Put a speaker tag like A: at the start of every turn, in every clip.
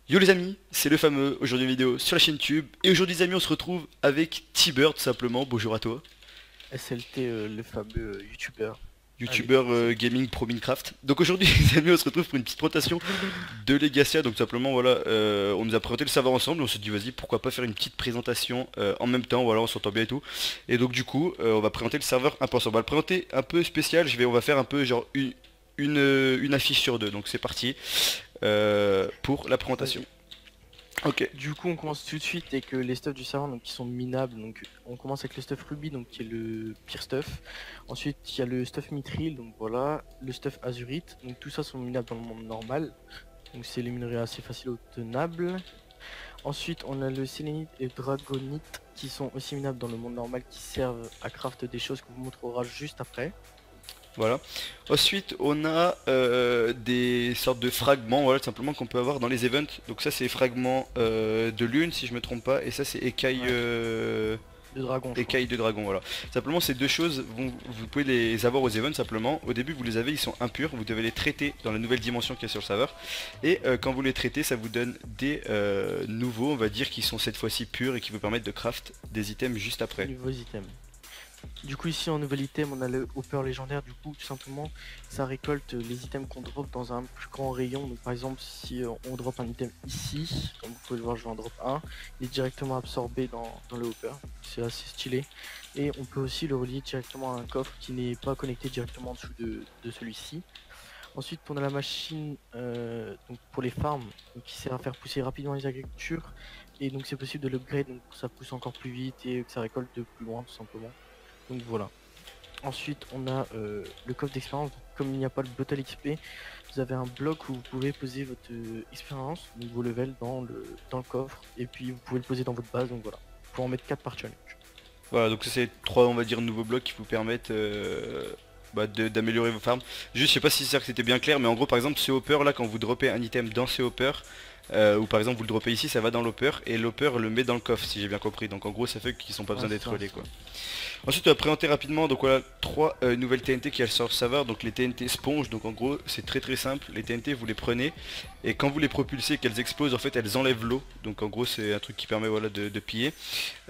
A: Yo les amis, c'est le fameux, aujourd'hui une vidéo sur la chaîne YouTube, et aujourd'hui les amis on se retrouve avec T-Bird tout simplement, bonjour à toi,
B: SLT, le fameux youtubeur avec
A: youtubeur
B: ses...
A: gaming pro Minecraft. Donc aujourd'hui les amis on se retrouve pour une petite rotation de Legacia, donc tout simplement voilà, on nous a présenté le serveur ensemble, on s'est dit vas-y pourquoi pas faire une petite présentation en même temps, voilà on s'entend bien et tout. Et donc du coup on va présenter le serveur un peu ensemble, on va le présenter un peu spécial, on va faire un peu genre une affiche sur deux, donc c'est parti pour la présentation.
B: Vas-y.
A: Ok.
B: Du coup, on commence tout de suite avec les stuffs du serveur donc, qui sont minables. Donc, on commence avec le stuff Ruby, donc qui est le pire stuff. Ensuite, il y a le stuff Mithril, donc voilà. Le stuff Azurite, donc tout ça sont minables dans le monde normal. Donc, c'est les minerais assez faciles obtenables. Ensuite, on a le Sélénite et le Dragonite qui sont aussi minables dans le monde normal, qui servent à craft des choses qu'on vous montrera juste après.
A: Voilà. Ensuite, on a des sortes de fragments, voilà, tout simplement qu'on peut avoir dans les events. Donc ça, c'est fragments de lune, si je me trompe pas, et ça, c'est écaille,
B: Ouais, de dragon, je crois.
A: écaille de dragon, voilà. Simplement, ces deux choses, vous pouvez les avoir aux events simplement. Au début, vous les avez, ils sont impurs, vous devez les traiter dans la nouvelle dimension qu'il y a sur le serveur. Et quand vous les traitez, ça vous donne des nouveaux, on va dire, qui sont cette fois-ci purs et qui vous permettent de craft des items juste après.
B: Nouveaux items. Du coup ici en nouvel item on a le hopper légendaire, du coup tout simplement ça récolte les items qu'on drop dans un plus grand rayon. Donc par exemple si on drop un item ici, comme vous pouvez le voir je vais en drop un, il est directement absorbé dans le hopper, c'est assez stylé. Et on peut aussi le relier directement à un coffre qui n'est pas connecté directement en dessous de celui-ci. Ensuite on a la machine donc pour les farms donc, qui sert à faire pousser rapidement les agricultures. Et donc c'est possible de l'upgrade, donc ça pousse encore plus vite et que ça récolte de plus loin tout simplement. Donc voilà. Ensuite, on a le coffre d'expérience. Comme il n'y a pas le bottle XP, vous avez un bloc où vous pouvez poser votre expérience, donc vos levels dans le coffre. Et puis vous pouvez le poser dans votre base, donc voilà. Vous pouvez en mettre 4 par challenge.
A: Voilà, donc ça c'est trois on va dire nouveaux blocs qui vous permettent d'améliorer vos farms. Juste je sais pas si c'est ça que c'était bien clair, mais en gros par exemple ce hopper là quand vous droppez un item dans ce hopper, ou par exemple vous le droppez ici ça va dans l'hopper et l'hopper le met dans le coffre si j'ai bien compris. Donc en gros ça fait qu'ils sont pas
B: Ouais,
A: besoin
B: c'est
A: d'être
B: ça,
A: relais
B: c'est
A: quoi.
B: ça.
A: Ensuite on va présenter rapidement donc voilà trois nouvelles TNT qui sur le serveur, donc les TNT sponge, donc en gros c'est très simple, les TNT vous les prenez et quand vous les propulsez qu'elles explosent en fait elles enlèvent l'eau, donc en gros c'est un truc qui permet voilà de piller.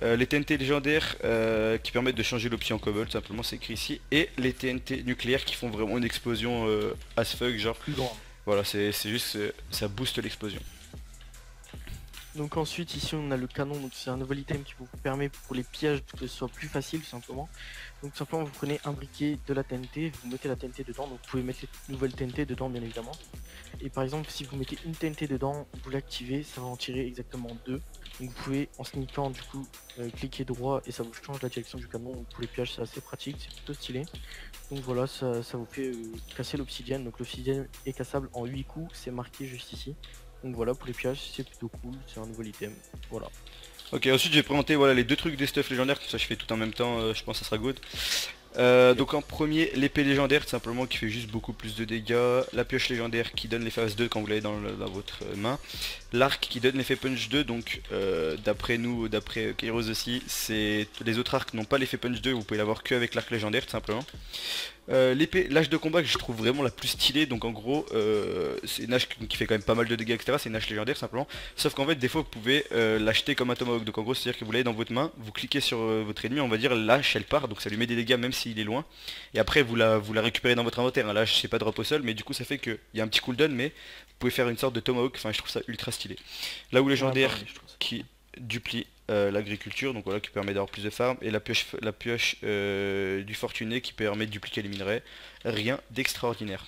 A: Les TNT légendaires qui permettent de changer l'option en cobble, simplement c'est écrit ici, et les TNT nucléaires qui font vraiment une explosion as fuck, genre
B: Plus grand.
A: voilà c'est juste ça booste l'explosion.
B: Donc ensuite ici on a le canon, donc c'est un nouvel item qui vous permet pour les pièges que ce soit plus facile tout simplement. Donc tout simplement vous prenez un briquet de la TNT, vous mettez la TNT dedans, donc vous pouvez mettre les nouvelles TNT dedans bien évidemment. Et par exemple si vous mettez une TNT dedans, vous l'activez, ça va en tirer exactement deux. Donc vous pouvez en sneakant du coup cliquer droit et ça vous change la direction du canon. Donc pour les pièges c'est assez pratique, c'est plutôt stylé. Donc voilà, ça vous fait casser l'obsidienne. Donc l'obsidienne est cassable en 8 coups, c'est marqué juste ici. Donc voilà, pour les pièges c'est plutôt cool, c'est un nouvel item. Voilà.
A: Ok, ensuite je vais présenter voilà les deux trucs des stuff légendaires, comme ça je fais tout en même temps, je pense que ça sera good.
B: Ok.
A: Donc en premier, l'épée légendaire tout simplement qui fait juste beaucoup plus de dégâts, la pioche légendaire qui donne l'effet As 2 quand vous l'avez dans votre main, l'arc qui donne l'effet Punch 2, donc d'après nous, d'après Kairos aussi, c'est les autres arcs n'ont pas l'effet Punch 2, vous pouvez l'avoir que avec l'arc légendaire tout simplement. L'épée, l'âge de combat que je trouve vraiment la plus stylée, donc en gros c'est une hache qui fait quand même pas mal de dégâts etc, c'est une hache légendaire simplement, sauf qu'en fait des fois vous pouvez l'acheter comme un tomahawk, donc en gros c'est à dire que vous l'avez dans votre main, vous cliquez sur votre ennemi, on va dire l'hache elle part, donc ça lui met des dégâts même s'il est loin, et après vous la récupérez dans votre inventaire, hein. Là je sais pas drop au sol, mais du coup ça fait qu'il y a un petit cooldown, mais vous pouvez faire une sorte de tomahawk, enfin je trouve ça ultra stylé. Là où
B: Ouais,
A: légendaire
B: pareil, je trouve ça
A: qui
B: cool.
A: duplie l'agriculture, donc voilà qui permet d'avoir plus de farm, et la pioche du fortuné qui permet de dupliquer les minerais. Rien d'extraordinaire.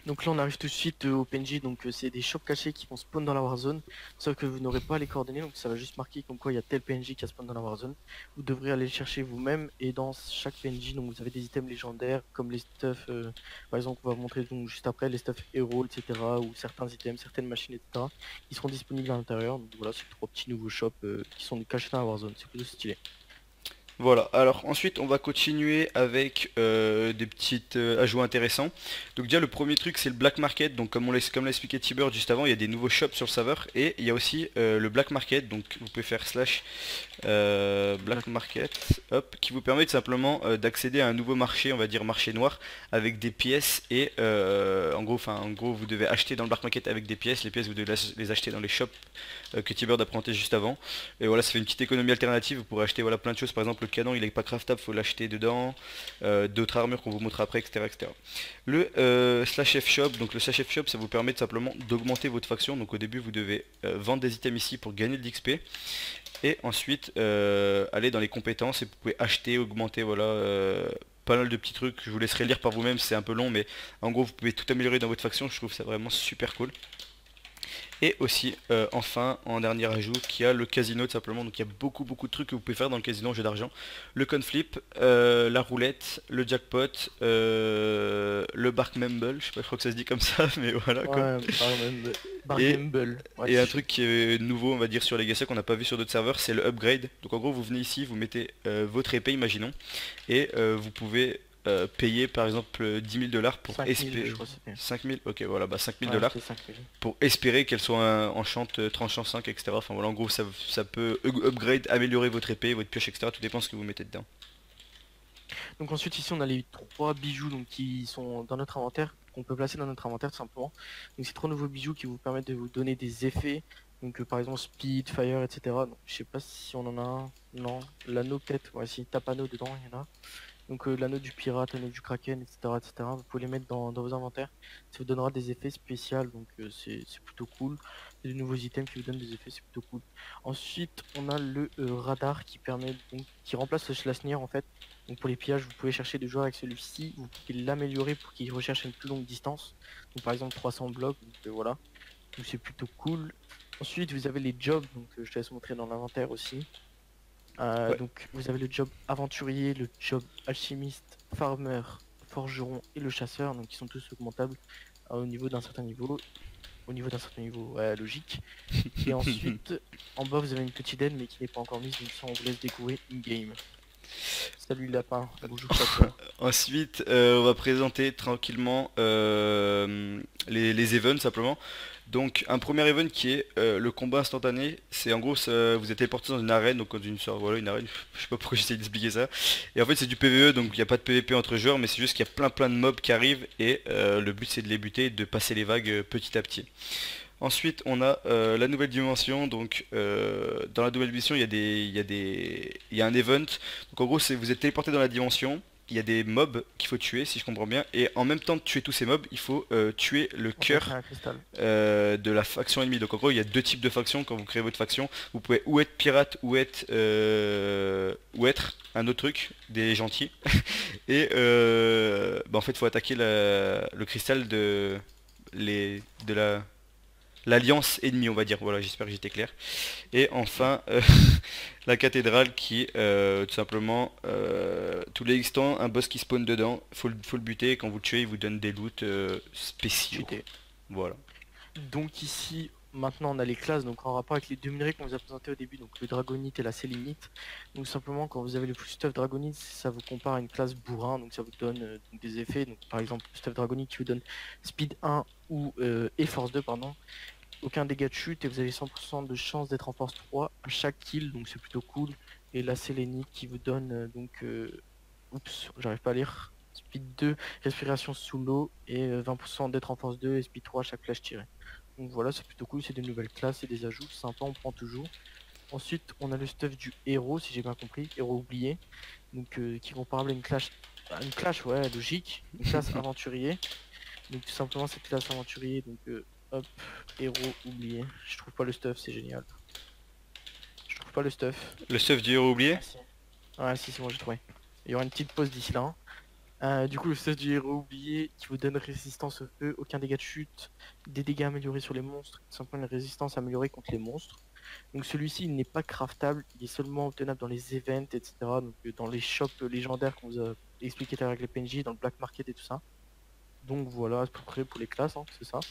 B: Donc là on arrive tout de suite au PNJ, donc c'est des shops cachés qui vont spawn dans la Warzone, sauf que vous n'aurez pas les coordonnées, donc ça va juste marquer comme quoi il y a tel PNJ qui a spawn dans la Warzone. Vous devrez aller le chercher vous-même, et dans chaque PNJ, donc vous avez des items légendaires, comme les stuff, par exemple on va vous montrer donc, juste après, les stuff héros, etc., ou certains items, certaines machines, etc., qui seront disponibles à l'intérieur. Donc voilà, c'est trois petits nouveaux shops qui sont cachés dans la Warzone, c'est plutôt stylé.
A: Voilà, alors ensuite on va continuer avec des petites ajouts intéressants. Donc déjà le premier truc c'est le black market, donc comme l'a expliqué T-Bird juste avant, il y a des nouveaux shops sur le serveur et il y a aussi le black market, donc vous pouvez faire slash black market, hop, qui vous permet tout simplement d'accéder à un nouveau marché, on va dire marché noir, avec des pièces et en gros vous devez acheter dans le black market avec des pièces, les pièces vous devez les acheter dans les shops que T-Bird a présenté juste avant. Et voilà, ça fait une petite économie alternative, vous pourrez acheter voilà, plein de choses, par exemple le canon il est pas craftable, faut l'acheter dedans, d'autres armures qu'on vous montrera après, etc. etc. Le slash F shop, donc le slash F shop ça vous permet tout simplement d'augmenter votre faction, donc au début vous devez vendre des items ici pour gagner de l'XP, et ensuite aller dans les compétences et vous pouvez acheter, augmenter, voilà, pas mal de petits trucs, je vous laisserai lire par vous-même, c'est un peu long mais en gros vous pouvez tout améliorer dans votre faction, je trouve ça vraiment super cool. Et aussi, enfin, en dernier ajout, qui a le casino tout simplement. Donc il y a beaucoup de trucs que vous pouvez faire dans le casino en jeu d'argent. Le conflip, la roulette, le jackpot, le bark mumble, je sais pas, je crois que ça se dit comme ça, mais voilà quoi.
B: Ouais,
A: Et,
B: Bargamble. Ouais,
A: et un truc qui est nouveau, on va dire, sur Legacy qu'on n'a pas vu sur d'autres serveurs, c'est le upgrade. Donc en gros, vous venez ici, vous mettez votre épée, imaginons, et vous pouvez payer par exemple 10 000 $ pour
B: 5000
A: espérer.
B: je crois que c'était.
A: 5 000, ok, voilà, bah 5 000
B: Ouais,
A: dollars
B: c'était 5000.
A: pour espérer qu'elle soit enchante tranchant 5, etc. Enfin voilà, en gros ça peut upgrade, améliorer votre épée, votre pioche, etc. Tout dépend ce que vous mettez dedans.
B: Donc ensuite ici on a les trois bijoux donc, qui sont dans notre inventaire, qu'on peut placer dans notre inventaire tout simplement. Donc c'est trois nouveaux bijoux qui vous permettent de vous donner des effets. Donc par exemple speed, fire, etc. Donc je sais pas si on en a un. Non, l'anneau peut-être, ouais si tape anneau dedans, il y en a. Donc l'anneau du pirate, l'anneau du kraken, etc., etc. Vous pouvez les mettre dans vos inventaires. Ça vous donnera des effets spéciaux, donc c'est plutôt cool. Il y a de nouveaux items qui vous donnent des effets, c'est plutôt cool. Ensuite, on a le radar qui permet donc, qui remplace le Schlasnir en fait. Donc pour les pillages, vous pouvez chercher des joueurs avec celui-ci, vous pouvez l'améliorer pour qu'il recherche une plus longue distance. Donc par exemple 300 blocs, donc voilà. Donc c'est plutôt cool. Ensuite, vous avez les jobs, donc je te laisse montrer dans l'inventaire aussi.
A: Ouais.
B: Donc vous avez le job aventurier, le job alchimiste, farmer, forgeron et le chasseur, donc ils sont tous augmentables au niveau d'un certain niveau. Au niveau d'un certain niveau, ouais, logique. Et ensuite, en bas vous avez une petite aide mais qui n'est pas encore mise, donc ça on vous laisse découvrir in-game. Salut lapin, bonjour chasseur.
A: Ensuite, on va présenter tranquillement les events simplement. Donc un premier event qui est le combat instantané, c'est en gros vous êtes téléporté dans une arène, donc dans une sorte, voilà une arène, je sais pas pourquoi j'essaie d'expliquer ça. Et en fait c'est du PvE, donc il n'y a pas de PvP entre joueurs, mais c'est juste qu'il y a plein de mobs qui arrivent et le but c'est de les buter et de passer les vagues petit à petit. Ensuite, on a la nouvelle dimension. Donc, dans la nouvelle dimension, il y a un event. Donc, en gros, c'est vous êtes téléporté dans la dimension. Il y a des mobs qu'il faut tuer, si je comprends bien. Et en même temps de tuer tous ces mobs, il faut tuer le
B: On peut créer
A: cœur
B: un cristal.
A: de la faction ennemie. Donc, en gros, il y a deux types de factions quand vous créez votre faction. Vous pouvez ou être pirate ou être un autre truc, des gentils. Et en fait, il faut attaquer le cristal de l'alliance ennemie, on va dire. Voilà, j'espère que j'étais clair. Et enfin, la cathédrale qui, tout simplement, tous les instants, un boss qui spawn dedans, faut le buter, et quand vous le tuez, il vous donne des loots spéciaux.
B: Cheaté.
A: Voilà.
B: Donc ici, maintenant on a les classes, donc en rapport avec les deux minerais qu'on vous a présenté au début, donc le dragonite et la sélénite. Donc simplement quand vous avez le full stuff dragonite, ça vous compare à une classe bourrin, donc ça vous donne donc, des effets. Donc par exemple le stuff dragonite qui vous donne speed 1 ou et force 2 pardon. Aucun dégât de chute et vous avez 100% de chance d'être en force 3 à chaque kill, donc c'est plutôt cool. Et la sélénite qui vous donne oups, j'arrive pas à lire. Speed 2, respiration sous l'eau et 20% d'être en force 2 et speed 3 à chaque flèche tirée. Donc voilà, c'est plutôt cool, c'est des nouvelles classes et des ajouts, sympa, on prend toujours. Ensuite, on a le stuff du héros, si j'ai bien compris, héros oublié, donc qui est comparable à une clash, ouais, logique, une classe aventurier. Donc tout simplement cette classe aventurier, donc hop, héros oublié. Je trouve pas le stuff, c'est génial. Je trouve pas le stuff.
A: Le stuff du héros oublié?
B: Ah si. Ouais, si, c'est bon, j'ai trouvé. Il y aura une petite pause d'ici là, hein. Du coup, le stuff du héros oublié qui vous donne résistance au feu, aucun dégât de chute, des dégâts améliorés sur les monstres, tout simplement une résistance améliorée contre les monstres. Donc celui-ci, il n'est pas craftable, il est seulement obtenable dans les events, etc. Donc dans les shops légendaires qu'on vous a expliqué tout à l'heure avec les PNJ, dans le black market et tout ça. Donc voilà, à peu près pour les classes, hein, c'est ça.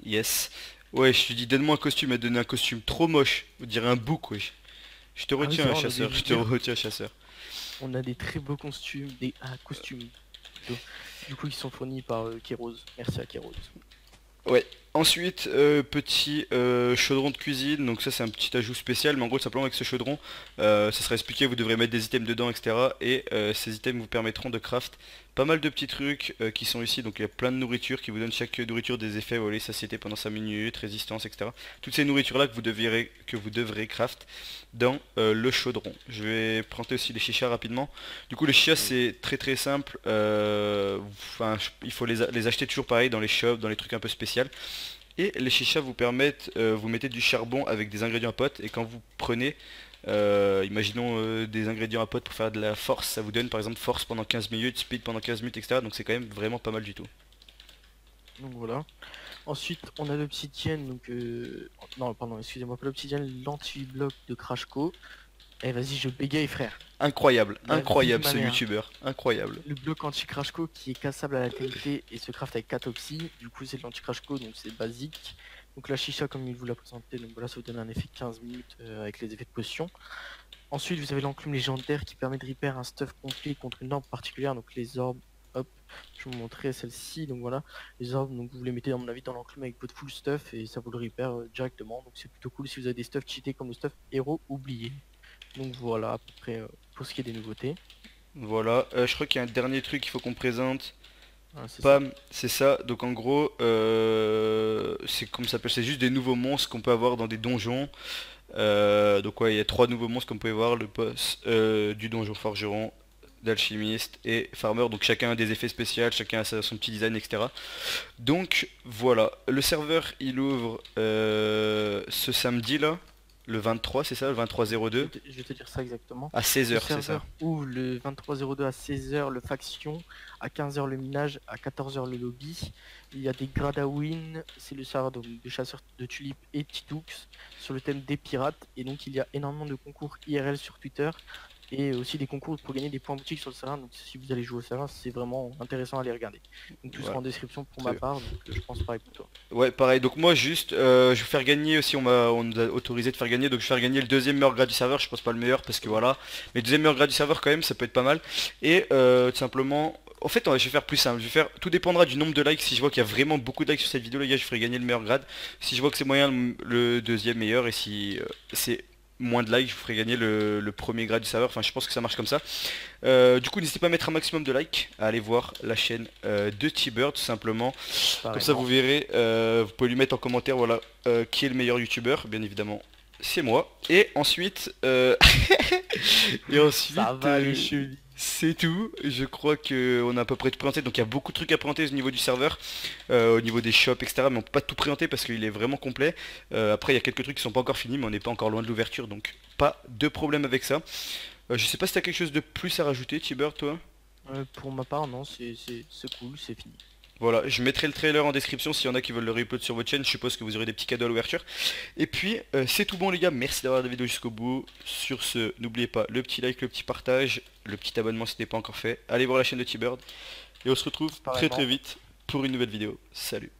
A: Yes. Ouais, je te dis, donne-moi un costume, elle donné un costume trop moche. On dirait un bouc, wesh. Je te
B: Ah oui,
A: retiens,
B: c'est vrai, on a oublié
A: chasseur,
B: de
A: je
B: vous
A: te
B: dire.
A: retiens, chasseur.
B: On a des très beaux costumes, costumes plutôt. Du coup, qui sont fournis par Keros. Merci à Keros.
A: Ouais. Ensuite, petit chaudron de cuisine, donc ça c'est un petit ajout spécial, mais en gros simplement avec ce chaudron, ça sera expliqué, vous devrez mettre des items dedans, etc. Et ces items vous permettront de craft pas mal de petits trucs qui sont ici, donc il y a plein de nourriture qui vous donne chaque nourriture des effets, voler, satiété pendant 5 minutes, résistance, etc. Toutes ces nourritures là que vous devrez craft dans le chaudron. Je vais prendre aussi les chichas rapidement. Du coup les chichas c'est très très simple, il faut les acheter toujours pareil dans les shops, dans les trucs un peu spéciaux. Et les chichas vous permettent, vous mettez du charbon avec des ingrédients à potes et quand vous prenez, imaginons des ingrédients à potes pour faire de la force, ça vous donne par exemple force pendant 15 minutes, speed pendant 15 minutes, etc. Donc c'est quand même vraiment pas mal du tout.
B: Donc voilà. Ensuite, on a l'obsidienne, donc non, pardon, excusez-moi, pas l'obsidienne, l'anti-bloc de Crashco. Eh vas-y, je bégaye frère.
A: Incroyable,
B: La vie de
A: incroyable
B: ma
A: ce
B: mère.
A: youtubeur, incroyable.
B: Le bloc anti-Crashco qui est cassable à la TNT et se craft avec 4 oxy. Du coup, c'est de l'anti-Crashco, donc c'est basique. Donc la chicha, comme il vous l'a présenté, donc voilà, ça vous donne un effet de 15 minutes avec les effets de potion. Ensuite, vous avez l'enclume légendaire qui permet de repair un stuff complet contre une lampe particulière, donc les orbes. Hop, je vais vous montrer celle-ci. Donc voilà, les orbes, donc vous les mettez à mon avis dans l'enclume avec votre full stuff et ça vous le repair directement. Donc c'est plutôt cool si vous avez des stuff cheatés comme le stuff héros oublié. Donc voilà à peu près pour ce qui est des nouveautés.
A: Voilà, je crois qu'il y a un dernier truc qu'il faut qu'on présente.
B: Voilà, c'est ça.
A: Pam, c'est ça. Donc en gros, c'est comme ça s'appelle, c'est juste des nouveaux monstres qu'on peut avoir dans des donjons. Donc ouais, il y a 3 nouveaux monstres comme vous pouvez voir, le boss du donjon forgeron, d'alchimiste et farmer. Donc chacun a des effets spéciaux, chacun a son petit design, etc. Donc voilà, le serveur il ouvre ce samedi là, le 23, c'est ça, le 23/02
B: Je vais te dire ça exactement.
A: à
B: Le
A: 16 h, c'est ça.
B: serveur ouvre le 23/02 à 16 h le faction, à 15 h le minage, à 14 h le lobby. Il y a des grades à win, c'est le serveur de chasseurs de tulipes et Titux sur le thème des pirates. Et donc il y a énormément de concours IRL sur Twitter et aussi des concours pour gagner des points boutiques sur le serveur. Donc si vous allez jouer au serveur, c'est vraiment intéressant à les regarder. Donc tout sera
A: Voilà.
B: en description pour ma part, donc je pense pareil pour toi.
A: Ouais, pareil. Donc moi juste, je vais faire gagner aussi. On nous a autorisé de faire gagner. Donc je vais faire gagner le deuxième meilleur grade du serveur. Je pense pas le meilleur parce que voilà. Mais le deuxième meilleur grade du serveur quand même, ça peut être pas mal. Et tout simplement, en fait, je vais faire plus simple. Je vais faire. Tout dépendra du nombre de likes. Si je vois qu'il y a vraiment beaucoup de likes sur cette vidéo, les gars, je ferai gagner le meilleur grade. Si je vois que c'est moyen, le deuxième meilleur. Et si c'est moins de likes, je vous ferai gagner le premier grade du serveur. Enfin, je pense que ça marche comme ça. Du coup, n'hésitez pas à mettre un maximum de likes, à aller voir la chaîne de T-Bird tout simplement. Comme ça, vous
B: Pareillement.
A: verrez, vous pouvez lui mettre en commentaire, voilà, qui est le meilleur youtubeur. Bien évidemment, c'est moi. Et ensuite, et
B: Ça
A: ensuite,
B: va les chevilles.
A: c'est tout. Je crois que on a à peu près tout présenté. Donc il y a beaucoup de trucs à présenter au niveau du serveur, au niveau des shops, etc. Mais on peut pas tout présenter parce qu'il est vraiment complet. Après, il y a quelques trucs qui sont pas encore finis, mais on n'est pas encore loin de l'ouverture, donc pas de problème avec ça. Je sais pas si t'as quelque chose de plus à rajouter, Tiber, toi.
B: Pour ma part, non, c'est cool, c'est fini.
A: Voilà, je mettrai le trailer en description s'il y en a qui veulent le reupload sur votre chaîne. Je suppose que vous aurez des petits cadeaux à l'ouverture. Et puis, c'est tout bon les gars, merci d'avoir regardé la vidéo jusqu'au bout. Sur ce, n'oubliez pas le petit like, le petit partage, le petit abonnement si ce n'est pas encore fait. Allez voir la chaîne de T-Bird. Et on se retrouve très
B: Pareillement.
A: très vite pour une nouvelle vidéo. Salut.